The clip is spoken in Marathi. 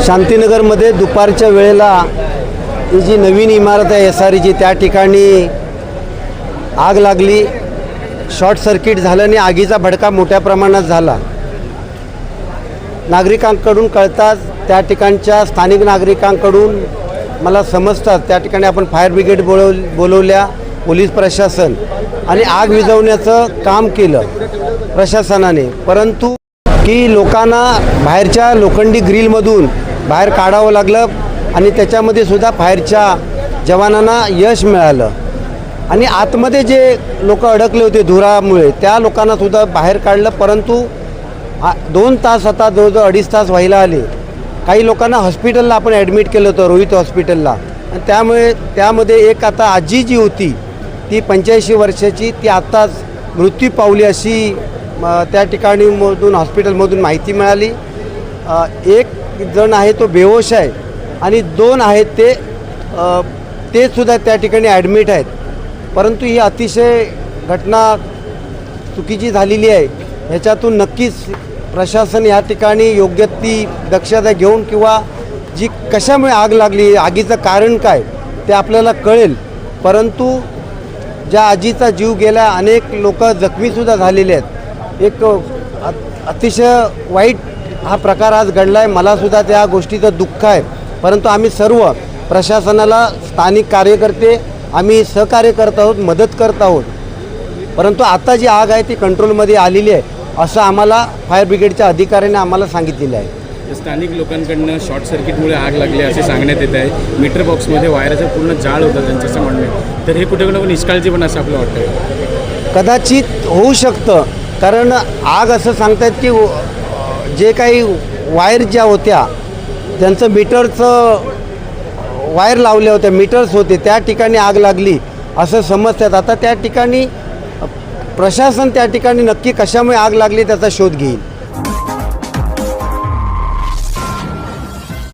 शांतीनगरमध्ये दुपारच्या वेळेला ही जी नवीन इमारत आहे SREची त्या ठिकाणी आग लागली. शॉर्ट सर्किट झालं आणि आगीचा भडका मोठ्या प्रमाणात झाला. नागरिकांकडून कळताच त्या ठिकाणच्या स्थानिक नागरिकांकडून मला समजतात त्या ठिकाणी आपण फायर ब्रिगेड बोलवल्या, पोलीस प्रशासन आणि आग विझवण्याचं काम केलं प्रशासनाने. परंतु की लोकांना बाहेरच्या लोखंडी ग्रिलमधून बाहेर काढावं लागलं आणि त्याच्यामध्ये सुद्धा फायरच्या जवानांना यश मिळालं. आणि आतमध्ये जे लोक अडकले होते धुरामुळे त्या लोकांना सुद्धा बाहेर काढलं. परंतु 2 तास आता जवळजवळ 2.5 तास व्हायला आले. काही लोकांना हॉस्पिटलला आपण ॲडमिट केलं होतं, रोहित हॉस्पिटलला. आणि त्यामध्ये एक आता आजी जी होती ती 85 वर्षाची, ती आत्ताच मृत्यू पावली अशी त्या ठिकाणी हॉस्पिटलमधून माहिती मिळाली. एक जण आहे तो बेहोश आहे आणि 2 आहेत ते सुद्धा त्या ठिकाणी ॲडमिट आहेत. परंतु ही अतिशय घटना चुकीची झालेली आहे. ह्याच्यातून नक्कीच प्रशासन या ठिकाणी योग्य ती दक्षता घेऊन किंवा जी कशामुळे आग लागली, आगीचं कारण काय ते आपल्याला कळेल. परंतु ज्या आजीचा जीव गेला, अनेक लोक जखमीसुद्धा झालेले आहेत. एक अतिशय वाईट हा प्रकार आज घडला आहे. मलासुद्धा त्या गोष्टीचं दुःख आहे. परंतु आम्ही सर्व प्रशासनाला, स्थानिक कार्यकर्ते आम्ही सहकार्य करत आहोत, मदत करत आहोत. परंतु आता जी आग आहे ती कंट्रोलमध्ये आलेली आहे असं आम्हाला फायर ब्रिगेडच्या अधिकाऱ्याने आम्हाला सांगितलेलं आहे. स्थानिक लोकांकडनं शॉर्ट सर्किटमुळे आग लागली असे सांगण्यात येत आहे. मीटर बॉक्समध्ये वायराचं पूर्ण जाळ होतं त्यांचं असं म्हणणं आहे. तर हे कुठे कुठे निष्काळजी पण असं आपलं वाटतं? कदाचित होऊ शकतं. कारण आग असं सांगतायत की जे काही वायर ज्या होत्या त्यांचं मीटरचं वायर लावल्या होत्या, मीटर्स होते, त्या ठिकाणी आग लागली असं समजतात. आता त्या ठिकाणी प्रशासन त्या ठिकाणी नक्की कशामुळे आग लागली त्याचा शोध घेईल.